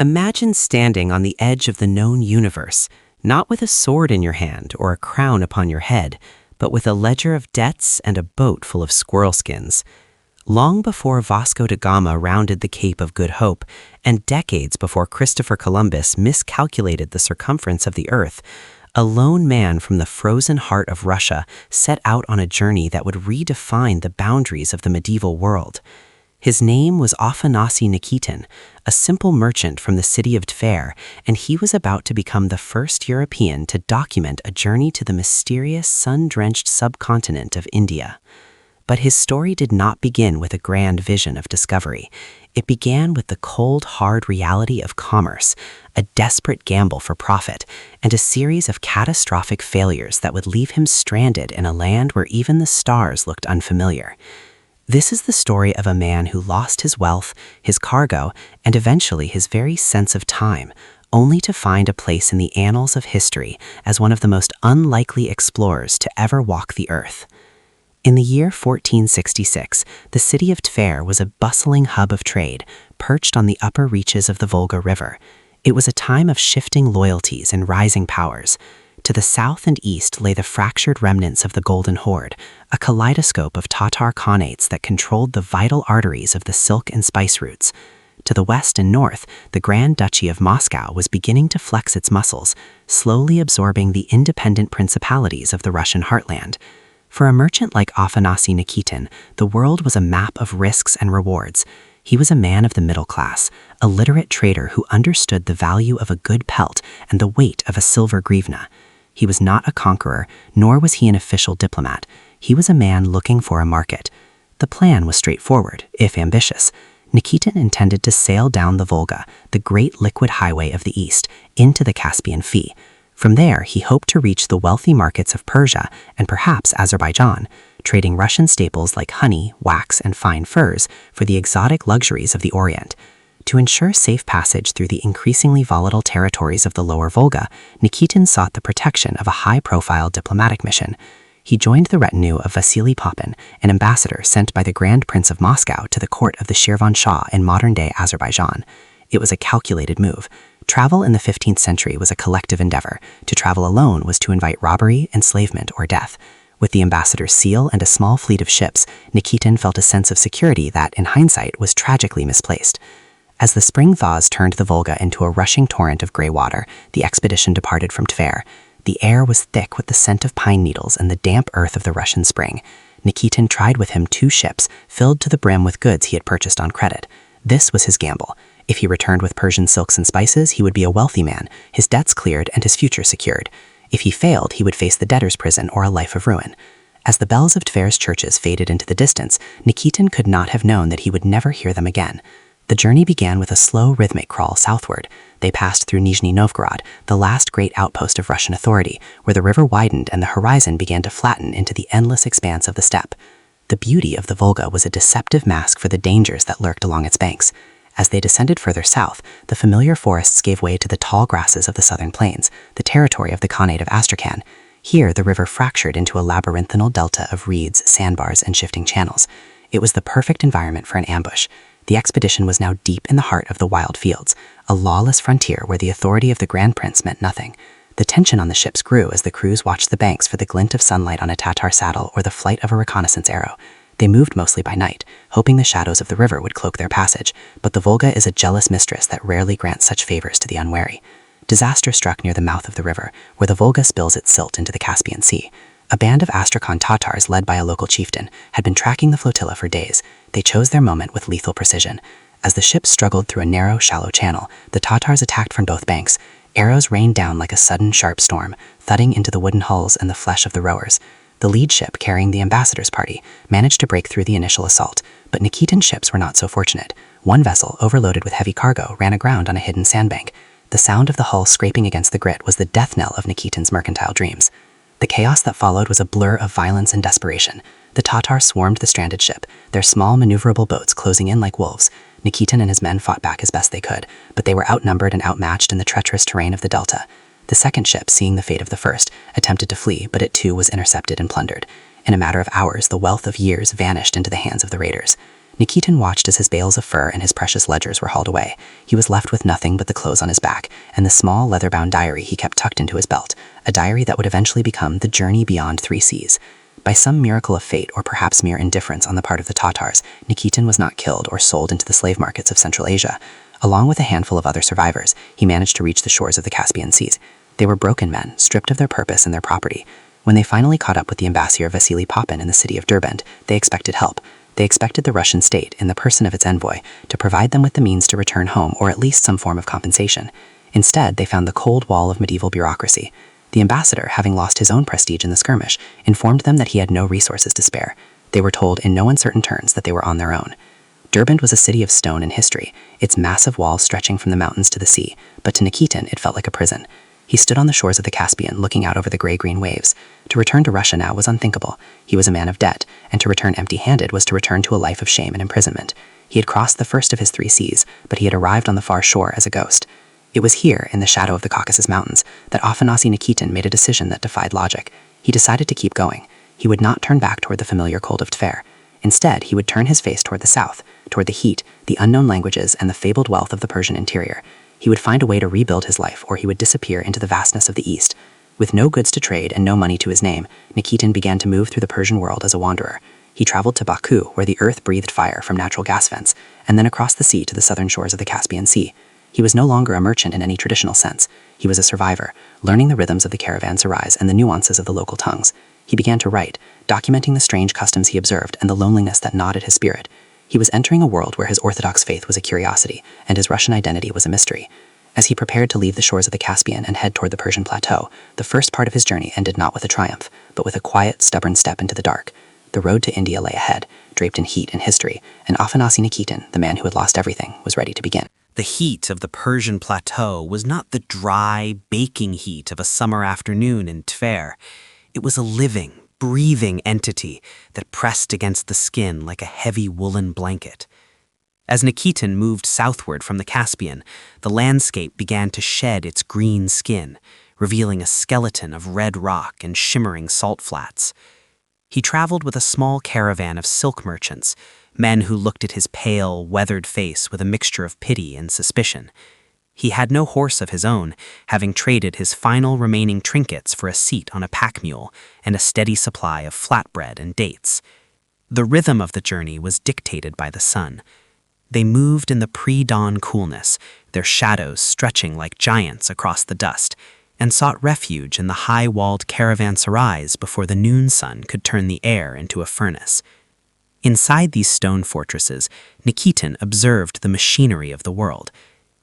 Imagine standing on the edge of the known universe, not with a sword in your hand or a crown upon your head, but with a ledger of debts and a boat full of squirrel skins. Long before Vasco da Gama rounded the Cape of Good Hope, and decades before Christopher Columbus miscalculated the circumference of the Earth, a lone man from the frozen heart of Russia set out on a journey that would redefine the boundaries of the medieval world. His name was Afanasy Nikitin, a simple merchant from the city of Tver, and he was about to become the first European to document a journey to the mysterious sun-drenched subcontinent of India. But his story did not begin with a grand vision of discovery. It began with the cold, hard reality of commerce, a desperate gamble for profit, and a series of catastrophic failures that would leave him stranded in a land where even the stars looked unfamiliar. This is the story of a man who lost his wealth, his cargo, and eventually his very sense of time, only to find a place in the annals of history as one of the most unlikely explorers to ever walk the earth. In the year 1466, the city of Tver was a bustling hub of trade, perched on the upper reaches of the Volga River. It was a time of shifting loyalties and rising powers. To the south and east lay the fractured remnants of the Golden Horde, a kaleidoscope of Tatar khanates that controlled the vital arteries of the silk and spice routes. To the west and north, the Grand Duchy of Moscow was beginning to flex its muscles, slowly absorbing the independent principalities of the Russian heartland. For a merchant like Afanasy Nikitin, the world was a map of risks and rewards. He was a man of the middle class, a literate trader who understood the value of a good pelt and the weight of a silver grivna. He was not a conqueror, nor was he an official diplomat. He was a man looking for a market. The plan was straightforward, if ambitious. Nikitin intended to sail down the Volga, the great liquid highway of the East, into the Caspian Sea. From there, he hoped to reach the wealthy markets of Persia and perhaps Azerbaijan, trading Russian staples like honey, wax, and fine furs for the exotic luxuries of the Orient. To ensure safe passage through the increasingly volatile territories of the lower Volga, Nikitin sought the protection of a high-profile diplomatic mission. He joined the retinue of Vasily Popin, an ambassador sent by the Grand Prince of Moscow to the court of the Shirvan Shah in modern-day Azerbaijan. It was a calculated move. Travel in the 15th century was a collective endeavor. To travel alone was to invite robbery, enslavement, or death. With the ambassador's seal and a small fleet of ships, Nikitin felt a sense of security that, in hindsight, was tragically misplaced. As the spring thaws turned the Volga into a rushing torrent of gray water, the expedition departed from Tver. The air was thick with the scent of pine needles and the damp earth of the Russian spring. Nikitin tried with him 2 ships, filled to the brim with goods he had purchased on credit. This was his gamble. If he returned with Persian silks and spices, he would be a wealthy man, his debts cleared and his future secured. If he failed, he would face the debtor's prison or a life of ruin. As the bells of Tver's churches faded into the distance, Nikitin could not have known that he would never hear them again. The journey began with a slow, rhythmic crawl southward. They passed through Nizhny Novgorod, the last great outpost of Russian authority, where the river widened and the horizon began to flatten into the endless expanse of the steppe. The beauty of the Volga was a deceptive mask for the dangers that lurked along its banks. As they descended further south, the familiar forests gave way to the tall grasses of the southern plains, the territory of the Khanate of Astrakhan. Here, the river fractured into a labyrinthal delta of reeds, sandbars, and shifting channels. It was the perfect environment for an ambush. The expedition was now deep in the heart of the wild fields, a lawless frontier where the authority of the Grand Prince meant nothing. The tension on the ships grew as the crews watched the banks for the glint of sunlight on a Tatar saddle or the flight of a reconnaissance arrow. They moved mostly by night, hoping the shadows of the river would cloak their passage, but the Volga is a jealous mistress that rarely grants such favors to the unwary. Disaster struck near the mouth of the river, where the Volga spills its silt into the Caspian Sea. A band of Astrakhan Tatars led by a local chieftain had been tracking the flotilla for days. They chose their moment with lethal precision. As the ships struggled through a narrow, shallow channel, the Tatars attacked from both banks. Arrows rained down like a sudden, sharp storm, thudding into the wooden hulls and the flesh of the rowers. The lead ship, carrying the ambassador's party, managed to break through the initial assault, but Nikitin's ships were not so fortunate. One vessel, overloaded with heavy cargo, ran aground on a hidden sandbank. The sound of the hull scraping against the grit was the death knell of Nikitin's mercantile dreams. The chaos that followed was a blur of violence and desperation. The Tatars swarmed the stranded ship, their small, maneuverable boats closing in like wolves. Nikitin and his men fought back as best they could, but they were outnumbered and outmatched in the treacherous terrain of the delta. The second ship, seeing the fate of the first, attempted to flee, but it too was intercepted and plundered. In a matter of hours, the wealth of years vanished into the hands of the raiders. Nikitin watched as his bales of fur and his precious ledgers were hauled away. He was left with nothing but the clothes on his back and the small leather-bound diary he kept tucked into his belt, a diary that would eventually become The Journey Beyond Three Seas. By some miracle of fate, or perhaps mere indifference on the part of the Tatars, Nikitin was not killed or sold into the slave markets of Central Asia. Along with a handful of other survivors, he managed to reach the shores of the Caspian Seas. They were broken men, stripped of their purpose and their property. When they finally caught up with the ambassador Vasily Popin in the city of Derbent, they expected help. They expected the Russian state, in the person of its envoy, to provide them with the means to return home or at least some form of compensation. Instead, they found the cold wall of medieval bureaucracy. The ambassador, having lost his own prestige in the skirmish, informed them that he had no resources to spare. They were told in no uncertain terms that they were on their own. Derbent was a city of stone and history, its massive walls stretching from the mountains to the sea, but to Nikitin it felt like a prison. He stood on the shores of the Caspian, looking out over the gray-green waves. To return to Russia now was unthinkable. He was a man of debt, and to return empty-handed was to return to a life of shame and imprisonment. He had crossed the first of his three seas, but he had arrived on the far shore as a ghost. It was here, in the shadow of the Caucasus Mountains, that Afanasy Nikitin made a decision that defied logic. He decided to keep going. He would not turn back toward the familiar cold of Tver. Instead, he would turn his face toward the south, toward the heat, the unknown languages, and the fabled wealth of the Persian interior. He would find a way to rebuild his life, or he would disappear into the vastness of the east. With no goods to trade and no money to his name, Nikitin began to move through the Persian world as a wanderer. He traveled to Baku, where the earth breathed fire from natural gas vents, and then across the sea to the southern shores of the Caspian Sea. He was no longer a merchant in any traditional sense. He was a survivor, learning the rhythms of the caravanserais and the nuances of the local tongues. He began to write, documenting the strange customs he observed and the loneliness that gnawed at his spirit. He was entering a world where his Orthodox faith was a curiosity, and his Russian identity was a mystery. As he prepared to leave the shores of the Caspian and head toward the Persian plateau, the first part of his journey ended not with a triumph, but with a quiet, stubborn step into the dark. The road to India lay ahead, draped in heat and history, and Afanasy Nikitin, the man who had lost everything, was ready to begin. The heat of the Persian plateau was not the dry, baking heat of a summer afternoon in Tver. It was a living, breathing entity that pressed against the skin like a heavy woolen blanket. As Nikitin moved southward from the Caspian, the landscape began to shed its green skin, revealing a skeleton of red rock and shimmering salt flats. He traveled with a small caravan of silk merchants, men who looked at his pale, weathered face with a mixture of pity and suspicion. He had no horse of his own, having traded his final remaining trinkets for a seat on a pack mule and a steady supply of flatbread and dates. The rhythm of the journey was dictated by the sun. They moved in the pre-dawn coolness, their shadows stretching like giants across the dust, and sought refuge in the high-walled caravanserais before the noon sun could turn the air into a furnace. Inside these stone fortresses, Nikitin observed the machinery of the world.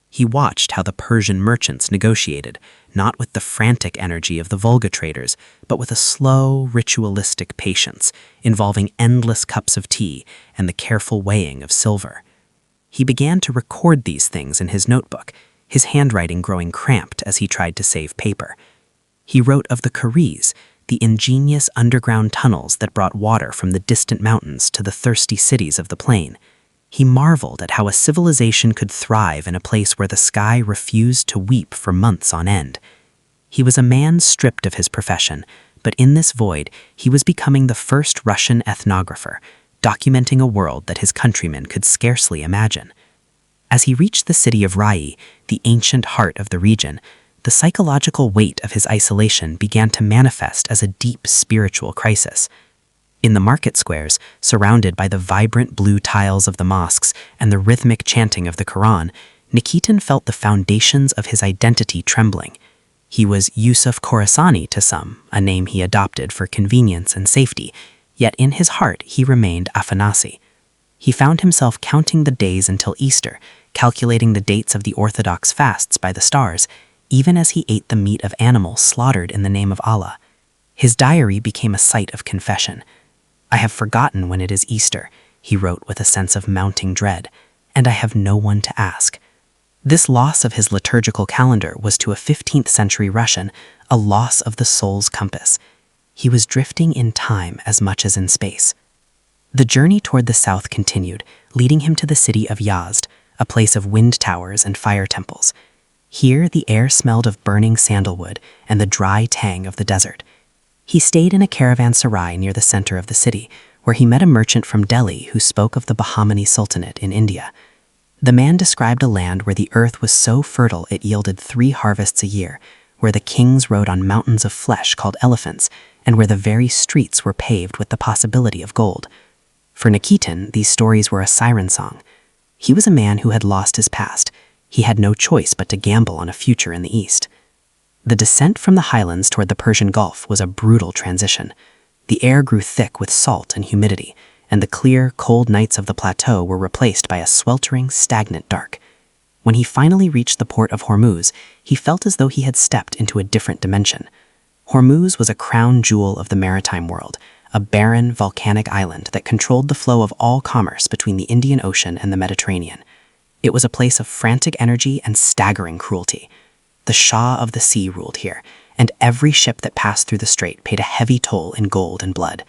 He watched how the Persian merchants negotiated, not with the frantic energy of the Volga traders, but with a slow, ritualistic patience, involving endless cups of tea and the careful weighing of silver. He began to record these things in his notebook, his handwriting growing cramped as he tried to save paper. He wrote of the Karis, the ingenious underground tunnels that brought water from the distant mountains to the thirsty cities of the plain. He marveled at how a civilization could thrive in a place where the sky refused to weep for months on end. He was a man stripped of his profession, but in this void he was becoming the first Russian ethnographer, documenting a world that his countrymen could scarcely imagine. As he reached the city of Rai, the ancient heart of the region, the psychological weight of his isolation began to manifest as a deep spiritual crisis. In the market squares, surrounded by the vibrant blue tiles of the mosques and the rhythmic chanting of the Quran, Nikitin felt the foundations of his identity trembling. He was Yusuf Khorasani to some, a name he adopted for convenience and safety, yet in his heart he remained Afanasy. He found himself counting the days until Easter, calculating the dates of the Orthodox fasts by the stars, even as he ate the meat of animals slaughtered in the name of Allah. His diary became a site of confession. "I have forgotten when it is Easter," he wrote with a sense of mounting dread, "and I have no one to ask." This loss of his liturgical calendar was to a 15th century Russian a loss of the soul's compass. He was drifting in time as much as in space. The journey toward the south continued, leading him to the city of Yazd, a place of wind towers and fire temples. Here the air smelled of burning sandalwood and the dry tang of the desert. He stayed in a caravanserai near the center of the city, where he met a merchant from Delhi who spoke of the Bahmani Sultanate in India. The man described a land where the earth was so fertile it yielded 3 harvests a year, where the kings rode on mountains of flesh called elephants, and where the very streets were paved with the possibility of gold. For Nikitin, these stories were a siren song. He was a man who had lost his past. He had no choice but to gamble on a future in the East. The descent from the highlands toward the Persian Gulf was a brutal transition. The air grew thick with salt and humidity, and the clear, cold nights of the plateau were replaced by a sweltering, stagnant dark. When he finally reached the port of Hormuz, he felt as though he had stepped into a different dimension. Hormuz was a crown jewel of the maritime world, a barren, volcanic island that controlled the flow of all commerce between the Indian Ocean and the Mediterranean. It was a place of frantic energy and staggering cruelty. The Shah of the Sea ruled here, and every ship that passed through the strait paid a heavy toll in gold and blood.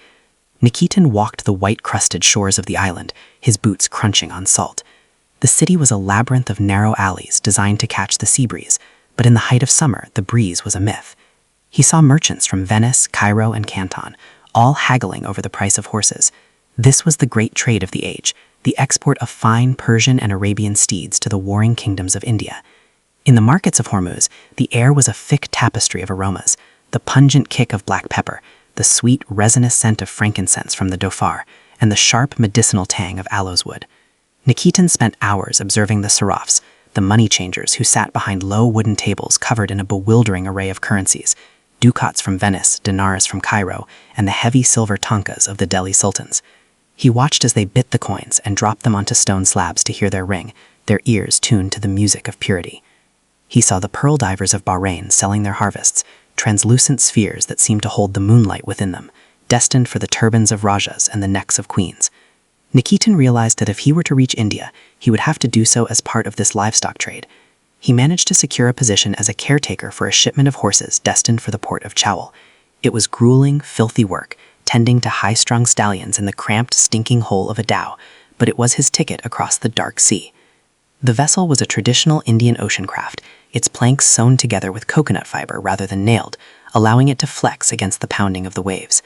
Nikitin walked the white-crusted shores of the island, his boots crunching on salt. The city was a labyrinth of narrow alleys designed to catch the sea breeze, but in the height of summer, the breeze was a myth. He saw merchants from Venice, Cairo, and Canton, all haggling over the price of horses. This was the great trade of the age, the export of fine Persian and Arabian steeds to the warring kingdoms of India. In the markets of Hormuz, the air was a thick tapestry of aromas, the pungent kick of black pepper, the sweet, resinous scent of frankincense from the dhofar, and the sharp, medicinal tang of aloes wood. Nikitin spent hours observing the sarrafs, the money changers who sat behind low wooden tables covered in a bewildering array of currencies, ducats from Venice, dinars from Cairo, and the heavy silver tankas of the Delhi sultans. He watched as they bit the coins and dropped them onto stone slabs to hear their ring, their ears tuned to the music of purity. He saw the pearl divers of Bahrain selling their harvests, translucent spheres that seemed to hold the moonlight within them, destined for the turbans of rajas and the necks of queens. Nikitin realized that if he were to reach India, he would have to do so as part of this livestock trade. He managed to secure a position as a caretaker for a shipment of horses destined for the port of Chowal. It was grueling, filthy work, tending to high-strung stallions in the cramped, stinking hole of a dhow, but it was his ticket across the dark sea. The vessel was a traditional Indian ocean craft, its planks sewn together with coconut fiber rather than nailed, allowing it to flex against the pounding of the waves.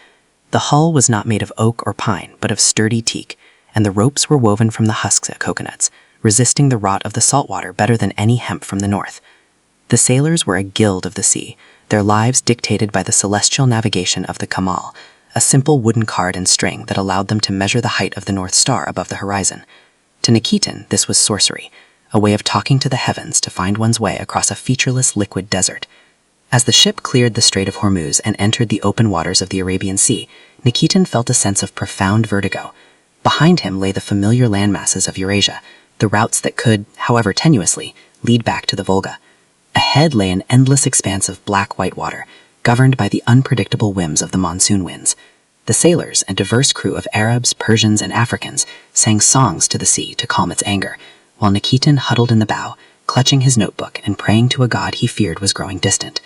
The hull was not made of oak or pine, but of sturdy teak, and the ropes were woven from the husks of coconuts, resisting the rot of the saltwater better than any hemp from the north. The sailors were a guild of the sea, their lives dictated by the celestial navigation of the Kamal, a simple wooden card and string that allowed them to measure the height of the North Star above the horizon. To Nikitin, this was sorcery, a way of talking to the heavens to find one's way across a featureless liquid desert. As the ship cleared the Strait of Hormuz and entered the open waters of the Arabian Sea, Nikitin felt a sense of profound vertigo. Behind him lay the familiar landmasses of Eurasia, the routes that could, however tenuously, lead back to the Volga. Ahead lay an endless expanse of black-white water, governed by the unpredictable whims of the monsoon winds. The sailors, a diverse crew of Arabs, Persians, and Africans, sang songs to the sea to calm its anger, while Nikitin huddled in the bow, clutching his notebook and praying to a god he feared was growing distant.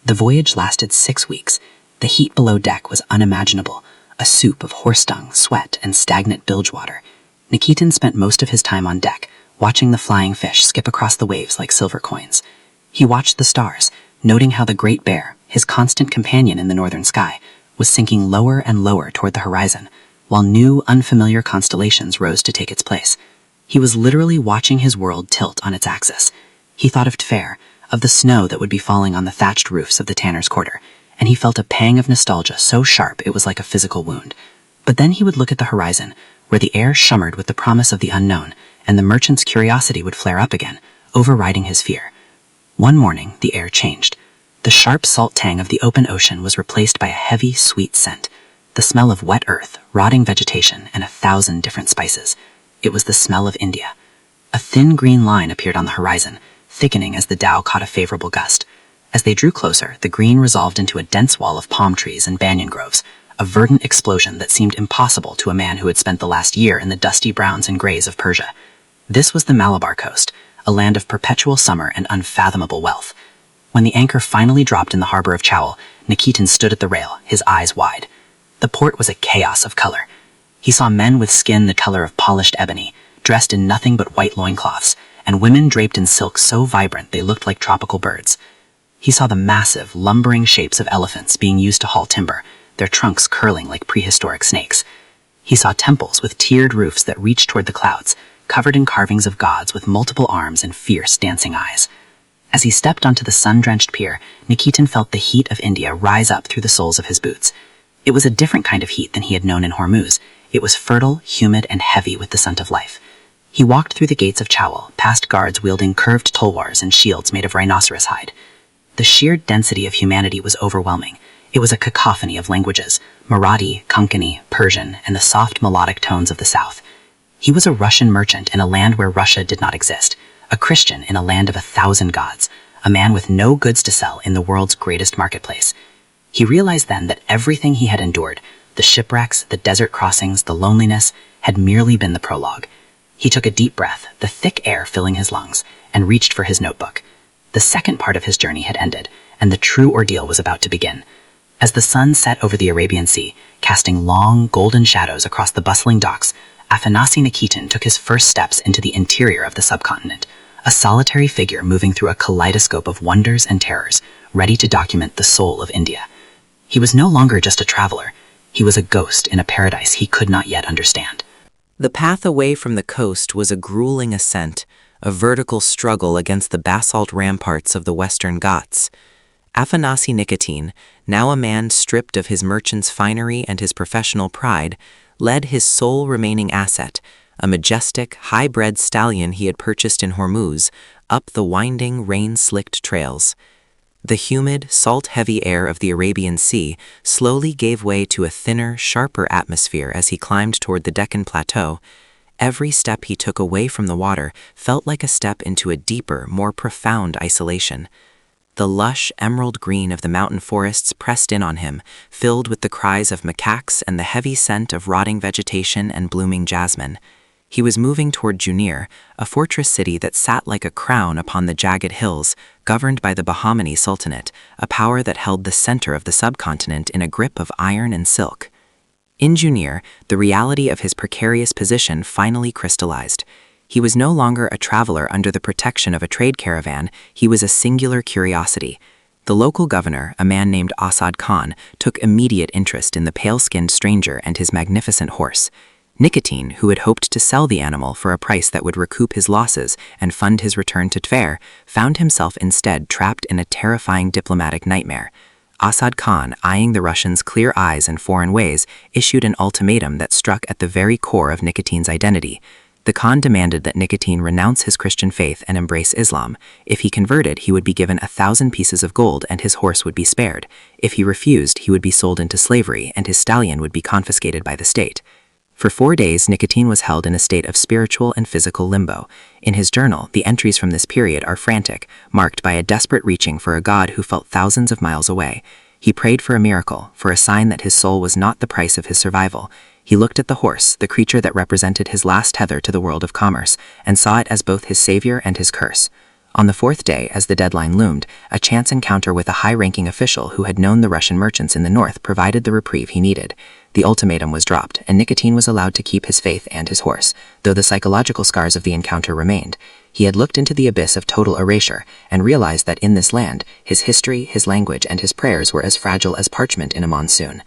The voyage lasted 6 weeks. The heat below deck was unimaginable, a soup of horse-dung, sweat, and stagnant bilge water. Nikitin spent most of his time on deck, watching the flying fish skip across the waves like silver coins. He watched the stars, noting how the Great Bear, his constant companion in the northern sky, was sinking lower and lower toward the horizon, while new, unfamiliar constellations rose to take its place. He was literally watching his world tilt on its axis. He thought of Tver, of the snow that would be falling on the thatched roofs of the tanner's quarter, and he felt a pang of nostalgia so sharp it was like a physical wound. But then he would look at the horizon, where the air shimmered with the promise of the unknown, and the merchant's curiosity would flare up again, overriding his fear. One morning, the air changed. The sharp salt tang of the open ocean was replaced by a heavy, sweet scent, the smell of wet earth, rotting vegetation, and 1,000 different spices. It was the smell of India. A thin green line appeared on the horizon, thickening as the dhow caught a favorable gust. As they drew closer, the green resolved into a dense wall of palm trees and banyan groves, a verdant explosion that seemed impossible to a man who had spent the last year in the dusty browns and grays of Persia. This was the Malabar coast, a land of perpetual summer and unfathomable wealth. When the anchor finally dropped in the harbor of Chowal, Nikitin stood at the rail, his eyes wide. The port was a chaos of color. He saw men with skin the color of polished ebony, dressed in nothing but white loincloths, and women draped in silk so vibrant they looked like tropical birds. He saw the massive, lumbering shapes of elephants being used to haul timber, their trunks curling like prehistoric snakes. He saw temples with tiered roofs that reached toward the clouds, covered in carvings of gods with multiple arms and fierce dancing eyes. As he stepped onto the sun-drenched pier, Nikitin felt the heat of India rise up through the soles of his boots. It was a different kind of heat than he had known in Hormuz. It was fertile, humid, and heavy with the scent of life. He walked through the gates of Chawal, past guards wielding curved tulwars and shields made of rhinoceros hide. The sheer density of humanity was overwhelming. It was a cacophony of languages: Marathi, Konkani, Persian, and the soft melodic tones of the south. He was a Russian merchant in a land where Russia did not exist, a Christian in a land of 1,000 gods, a man with no goods to sell in the world's greatest marketplace. He realized then that everything he had endured, the shipwrecks, the desert crossings, the loneliness, had merely been the prologue. He took a deep breath, the thick air filling his lungs, and reached for his notebook. The second part of his journey had ended, and the true ordeal was about to begin. As the sun set over the Arabian Sea, casting long, golden shadows across the bustling docks, Afanasy Nikitin took his first steps into the interior of the subcontinent, a solitary figure moving through a kaleidoscope of wonders and terrors, ready to document the soul of India. He was no longer just a traveler. He was a ghost in a paradise he could not yet understand. The path away from the coast was a grueling ascent, a vertical struggle against the basalt ramparts of the Western Ghats. Afanasy Nikitin, now a man stripped of his merchant's finery and his professional pride, led his sole remaining asset, a majestic, high-bred stallion he had purchased in Hormuz, up the winding, rain-slicked trails. The humid, salt-heavy air of the Arabian Sea slowly gave way to a thinner, sharper atmosphere as he climbed toward the Deccan Plateau. Every step he took away from the water felt like a step into a deeper, more profound isolation. The lush, emerald green of the mountain forests pressed in on him, filled with the cries of macaques and the heavy scent of rotting vegetation and blooming jasmine. He was moving toward Junir, a fortress city that sat like a crown upon the jagged hills, governed by the Bahmani Sultanate, a power that held the center of the subcontinent in a grip of iron and silk. In Junir, the reality of his precarious position finally crystallized. He was no longer a traveler under the protection of a trade caravan, he was a singular curiosity. The local governor, a man named Asad Khan, took immediate interest in the pale-skinned stranger and his magnificent horse. Nikitin, who had hoped to sell the animal for a price that would recoup his losses and fund his return to Tver, found himself instead trapped in a terrifying diplomatic nightmare. Asad Khan, eyeing the Russians' clear eyes and foreign ways, issued an ultimatum that struck at the very core of Nikitin's identity. The Khan demanded that Nikitin renounce his Christian faith and embrace Islam. If he converted, he would be given 1,000 pieces of gold and his horse would be spared. If he refused, he would be sold into slavery and his stallion would be confiscated by the state. For 4 days, Nikitin was held in a state of spiritual and physical limbo. In his journal, the entries from this period are frantic, marked by a desperate reaching for a God who felt thousands of miles away. He prayed for a miracle, for a sign that his soul was not the price of his survival. He looked at the horse, the creature that represented his last tether to the world of commerce, and saw it as both his savior and his curse. On the 4th day, as the deadline loomed, a chance encounter with a high-ranking official who had known the Russian merchants in the north provided the reprieve he needed. The ultimatum was dropped, and Nikitin was allowed to keep his faith and his horse, though the psychological scars of the encounter remained. He had looked into the abyss of total erasure and realized that in this land, his history, his language, and his prayers were as fragile as parchment in a monsoon.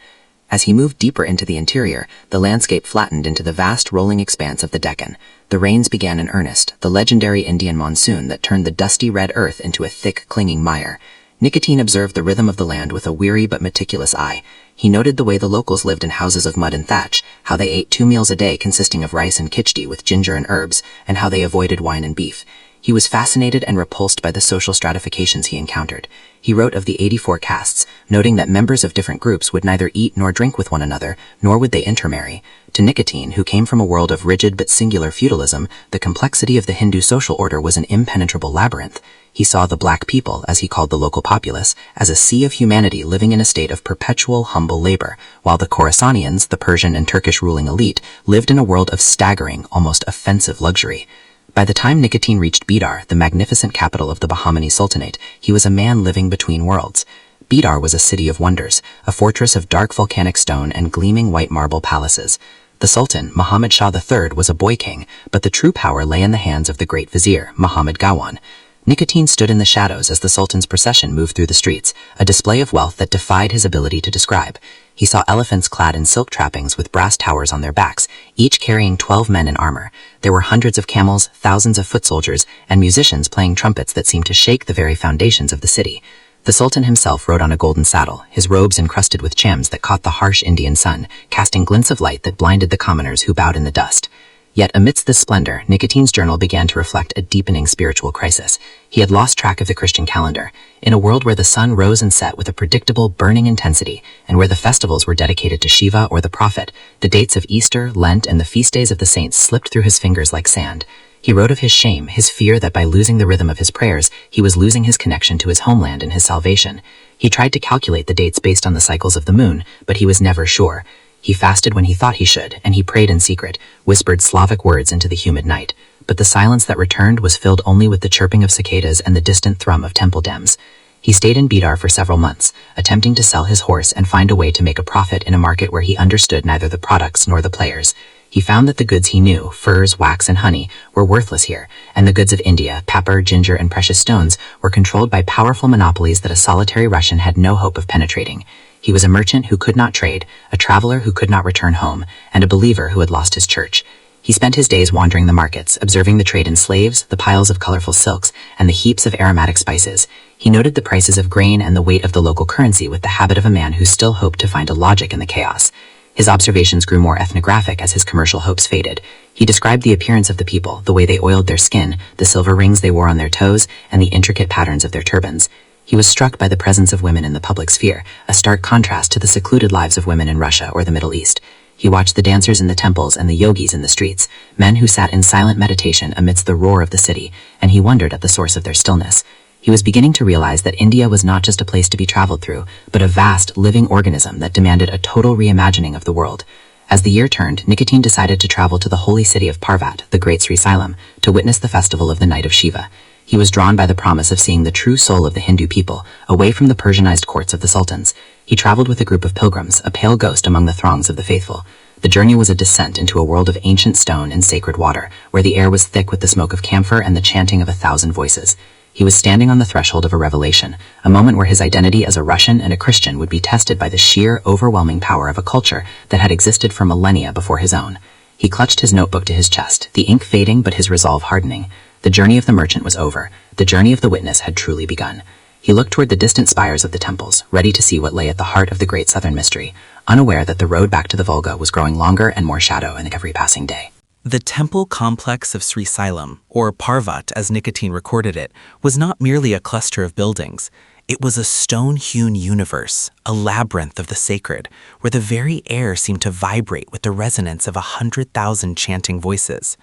As he moved deeper into the interior, the landscape flattened into the vast rolling expanse of the Deccan. The rains began in earnest, the legendary Indian monsoon that turned the dusty red earth into a thick, clinging mire. Nikitin observed the rhythm of the land with a weary but meticulous eye. He noted the way the locals lived in houses of mud and thatch, how they ate 2 meals a day consisting of rice and khichdi with ginger and herbs, and how they avoided wine and beef. He was fascinated and repulsed by the social stratifications he encountered. He wrote of the 84 castes, noting that members of different groups would neither eat nor drink with one another, nor would they intermarry. To Nikitin, who came from a world of rigid but singular feudalism, the complexity of the Hindu social order was an impenetrable labyrinth. He saw the black people, as he called the local populace, as a sea of humanity living in a state of perpetual humble labor, while the Khorasanians, the Persian and Turkish ruling elite, lived in a world of staggering, almost offensive luxury. By the time Nikitin reached Bidar, the magnificent capital of the Bahmani Sultanate, he was a man living between worlds. Bidar was a city of wonders, a fortress of dark volcanic stone and gleaming white marble palaces. The Sultan, Muhammad Shah III, was a boy king, but the true power lay in the hands of the great vizier, Muhammad Gawan. Nikitin stood in the shadows as the Sultan's procession moved through the streets, a display of wealth that defied his ability to describe. He saw elephants clad in silk trappings with brass towers on their backs, each carrying 12 men in armor. There were hundreds of camels, thousands of foot soldiers, and musicians playing trumpets that seemed to shake the very foundations of the city. The Sultan himself rode on a golden saddle, his robes encrusted with gems that caught the harsh Indian sun, casting glints of light that blinded the commoners who bowed in the dust. Yet amidst this splendor, Nikitin's journal began to reflect a deepening spiritual crisis. He had lost track of the Christian calendar. In a world where the sun rose and set with a predictable, burning intensity, and where the festivals were dedicated to Shiva or the Prophet, the dates of Easter, Lent, and the feast days of the saints slipped through his fingers like sand. He wrote of his shame, his fear that by losing the rhythm of his prayers, he was losing his connection to his homeland and his salvation. He tried to calculate the dates based on the cycles of the moon, but he was never sure. He fasted when he thought he should, and he prayed in secret, whispered Slavic words into the humid night. But the silence that returned was filled only with the chirping of cicadas and the distant thrum of temple dams. He stayed in Bidar for several months, attempting to sell his horse and find a way to make a profit in a market where he understood neither the products nor the players. He found that the goods he knew, furs, wax, and honey, were worthless here, and the goods of India, pepper, ginger, and precious stones, were controlled by powerful monopolies that a solitary Russian had no hope of penetrating. He was a merchant who could not trade, a traveler who could not return home, and a believer who had lost his church. He spent his days wandering the markets, observing the trade in slaves, the piles of colorful silks, and the heaps of aromatic spices. He noted the prices of grain and the weight of the local currency with the habit of a man who still hoped to find a logic in the chaos. His observations grew more ethnographic as his commercial hopes faded. He described the appearance of the people, the way they oiled their skin, the silver rings they wore on their toes, and the intricate patterns of their turbans. He was struck by the presence of women in the public sphere, a stark contrast to the secluded lives of women in Russia or the Middle East. He watched the dancers in the temples and the yogis in the streets, men who sat in silent meditation amidst the roar of the city, and he wondered at the source of their stillness. He was beginning to realize that India was not just a place to be traveled through, but a vast, living organism that demanded a total reimagining of the world. As the year turned, Nikitin decided to travel to the holy city of Parvat, the great Sri Sailam, to witness the festival of the Night of Shiva. He was drawn by the promise of seeing the true soul of the Hindu people, away from the Persianized courts of the sultans. He traveled with a group of pilgrims, a pale ghost among the throngs of the faithful. The journey was a descent into a world of ancient stone and sacred water, where the air was thick with the smoke of camphor and the chanting of 1,000 voices. He was standing on the threshold of a revelation, a moment where his identity as a Russian and a Christian would be tested by the sheer, overwhelming power of a culture that had existed for millennia before his own. He clutched his notebook to his chest, the ink fading but his resolve hardening. The journey of the merchant was over. The journey of the witness had truly begun. He looked toward the distant spires of the temples, ready to see what lay at the heart of the great southern mystery, unaware that the road back to the Volga was growing longer and more shadow in every passing day. The temple complex of Sri Sailam, or Parvat as Nikitin recorded it, was not merely a cluster of buildings. It was a stone-hewn universe, a labyrinth of the sacred, where the very air seemed to vibrate with the resonance of 100,000 chanting voices.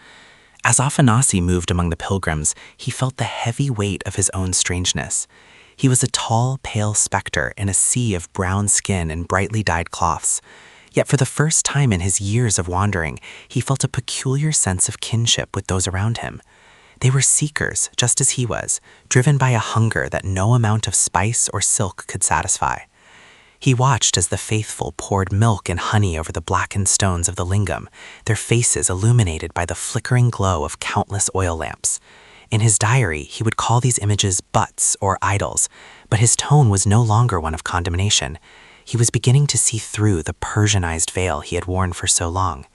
As Afanasy moved among the pilgrims, he felt the heavy weight of his own strangeness. He was a tall, pale specter in a sea of brown skin and brightly dyed cloths. Yet for the first time in his years of wandering, he felt a peculiar sense of kinship with those around him. They were seekers, just as he was, driven by a hunger that no amount of spice or silk could satisfy. He watched as the faithful poured milk and honey over the blackened stones of the lingam, their faces illuminated by the flickering glow of countless oil lamps. In his diary, he would call these images butts or idols, but his tone was no longer one of condemnation. He was beginning to see through the Persianized veil he had worn for so long.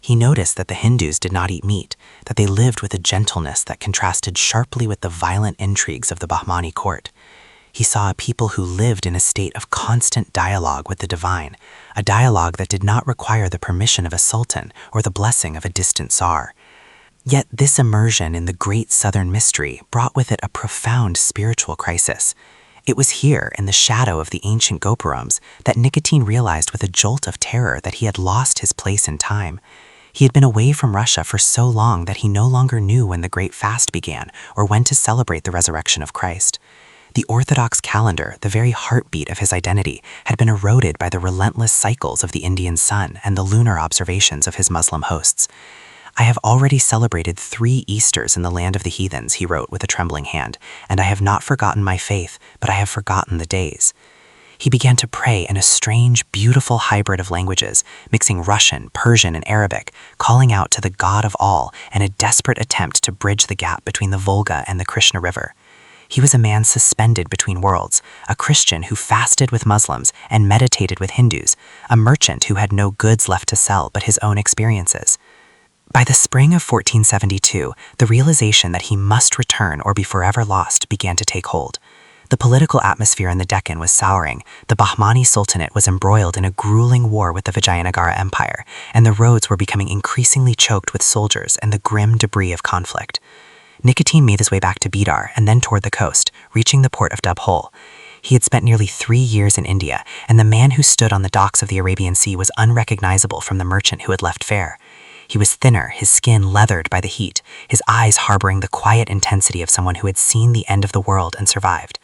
He noticed that the Hindus did not eat meat, that they lived with a gentleness that contrasted sharply with the violent intrigues of the Bahmani court. He saw a people who lived in a state of constant dialogue with the divine, a dialogue that did not require the permission of a sultan or the blessing of a distant Tsar. Yet this immersion in the great southern mystery brought with it a profound spiritual crisis. It was here, in the shadow of the ancient Gopurams, that Nikitin realized with a jolt of terror that he had lost his place in time. He had been away from Russia for so long that he no longer knew when the Great Fast began or when to celebrate the resurrection of Christ. The Orthodox calendar, the very heartbeat of his identity, had been eroded by the relentless cycles of the Indian sun and the lunar observations of his Muslim hosts. "I have already celebrated 3 Easters in the land of the heathens," he wrote with a trembling hand, "and I have not forgotten my faith, but I have forgotten the days." He began to pray in a strange, beautiful hybrid of languages, mixing Russian, Persian, and Arabic, calling out to the God of all in a desperate attempt to bridge the gap between the Volga and the Krishna River. He was a man suspended between worlds, a Christian who fasted with Muslims and meditated with Hindus, a merchant who had no goods left to sell but his own experiences. By the spring of 1472, the realization that he must return or be forever lost began to take hold. The political atmosphere in the Deccan was souring, the Bahmani Sultanate was embroiled in a grueling war with the Vijayanagara Empire, and the roads were becoming increasingly choked with soldiers and the grim debris of conflict. Nikitin made his way back to Bidar and then toward the coast, reaching the port of Dubhole. He had spent nearly 3 years in India, and the man who stood on the docks of the Arabian Sea was unrecognizable from the merchant who had left fare. He was thinner, his skin leathered by the heat, his eyes harboring the quiet intensity of someone who had seen the end of the world and survived.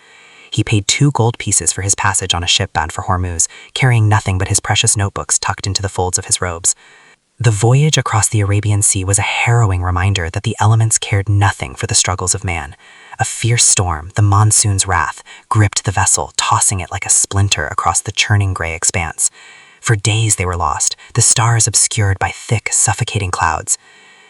He paid 2 gold pieces for his passage on a ship bound for Hormuz, carrying nothing but his precious notebooks tucked into the folds of his robes. The voyage across the Arabian Sea was a harrowing reminder that the elements cared nothing for the struggles of man. A fierce storm, the monsoon's wrath, gripped the vessel, tossing it like a splinter across the churning gray expanse. For days they were lost, the stars obscured by thick, suffocating clouds.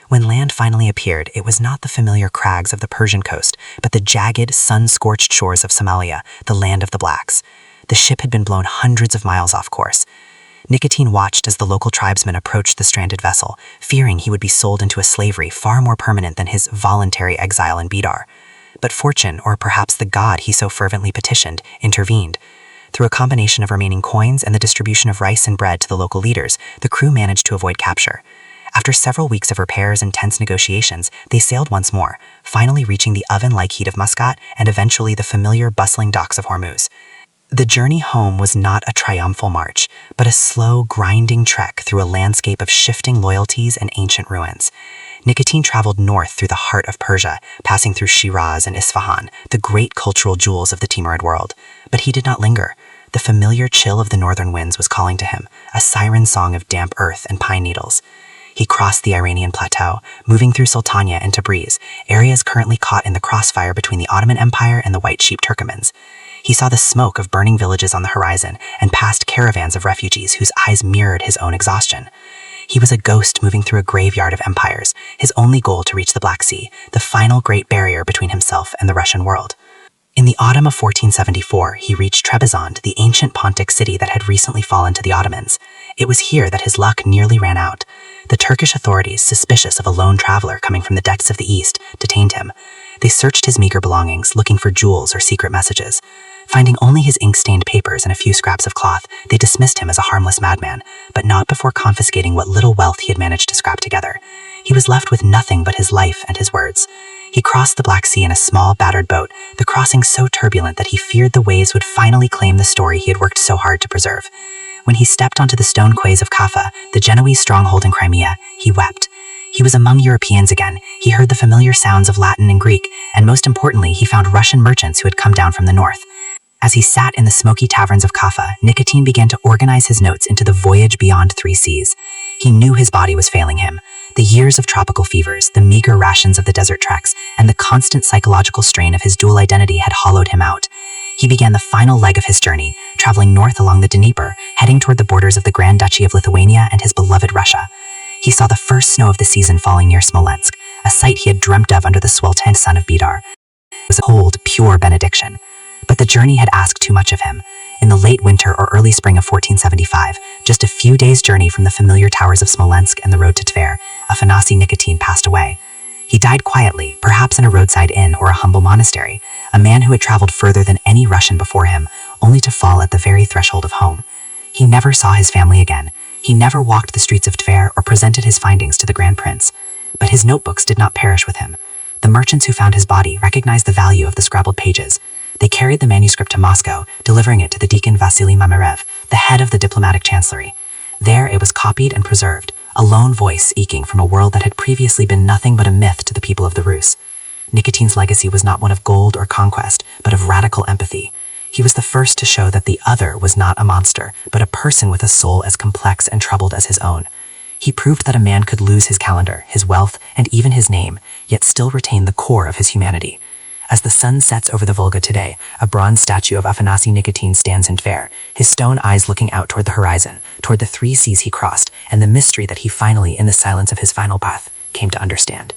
When land finally appeared, it was not the familiar crags of the Persian coast, but the jagged, sun-scorched shores of Somalia, the land of the blacks. The ship had been blown hundreds of miles off course. Nikitin watched as the local tribesmen approached the stranded vessel, fearing he would be sold into a slavery far more permanent than his voluntary exile in Bidar. But fortune, or perhaps the god he so fervently petitioned, intervened. Through a combination of remaining coins and the distribution of rice and bread to the local leaders, the crew managed to avoid capture. After several weeks of repairs and tense negotiations, they sailed once more, finally reaching the oven-like heat of Muscat and eventually the familiar bustling docks of Hormuz. The journey home was not a triumphal march, but a slow, grinding trek through a landscape of shifting loyalties and ancient ruins. Nikitin traveled north through the heart of Persia, passing through Shiraz and Isfahan, the great cultural jewels of the Timurid world. But he did not linger. The familiar chill of the northern winds was calling to him, a siren song of damp earth and pine needles. He crossed the Iranian plateau, moving through Sultania and Tabriz, areas currently caught in the crossfire between the Ottoman Empire and the White Sheep Turkomans. He saw the smoke of burning villages on the horizon and passed caravans of refugees whose eyes mirrored his own exhaustion. He was a ghost moving through a graveyard of empires, his only goal to reach the Black Sea, the final great barrier between himself and the Russian world. In the autumn of 1474, he reached Trebizond, the ancient Pontic city that had recently fallen to the Ottomans. It was here that his luck nearly ran out. The Turkish authorities, suspicious of a lone traveler coming from the depths of the east, detained him. They searched his meager belongings, looking for jewels or secret messages. Finding only his ink-stained papers and a few scraps of cloth, they dismissed him as a harmless madman, but not before confiscating what little wealth he had managed to scrap together. He was left with nothing but his life and his words. He crossed the Black Sea in a small, battered boat, the crossing so turbulent that he feared the waves would finally claim the story he had worked so hard to preserve. When he stepped onto the stone quays of Kaffa, the Genoese stronghold in Crimea, he wept. He was among Europeans again. He heard the familiar sounds of Latin and Greek, and most importantly, he found Russian merchants who had come down from the north. As he sat in the smoky taverns of Kaffa, Nikitin began to organize his notes into the voyage beyond 3 seas. He knew his body was failing him. The years of tropical fevers, the meager rations of the desert treks, and the constant psychological strain of his dual identity had hollowed him out. He began the final leg of his journey, traveling north along the Dnieper, heading toward the borders of the Grand Duchy of Lithuania and his beloved Russia. He saw the first snow of the season falling near Smolensk, a sight he had dreamt of under the sweltering sun of Bidar. It was a cold, pure benediction. But the journey had asked too much of him. In the late winter or early spring of 1475, just a few days' journey from the familiar towers of Smolensk and the road to Tver, Afanasy Nikitin passed away. He died quietly, perhaps in a roadside inn or a humble monastery, a man who had traveled further than any Russian before him, only to fall at the very threshold of home. He never saw his family again. He never walked the streets of Tver or presented his findings to the Grand Prince. But his notebooks did not perish with him. The merchants who found his body recognized the value of the scrabbled pages. They carried the manuscript to Moscow, delivering it to the Deacon Vasily Mamarev, the head of the diplomatic chancellery. There it was copied and preserved, a lone voice eking from a world that had previously been nothing but a myth to the people of the Rus. Nikitin's legacy was not one of gold or conquest, but of radical empathy. He was the first to show that the other was not a monster, but a person with a soul as complex and troubled as his own. He proved that a man could lose his calendar, his wealth, and even his name, yet still retain the core of his humanity. As the sun sets over the Volga today, a bronze statue of Afanasy Nikitin stands in Tver, his stone eyes looking out toward the horizon, toward the 3 seas he crossed, and the mystery that he finally, in the silence of his final path, came to understand.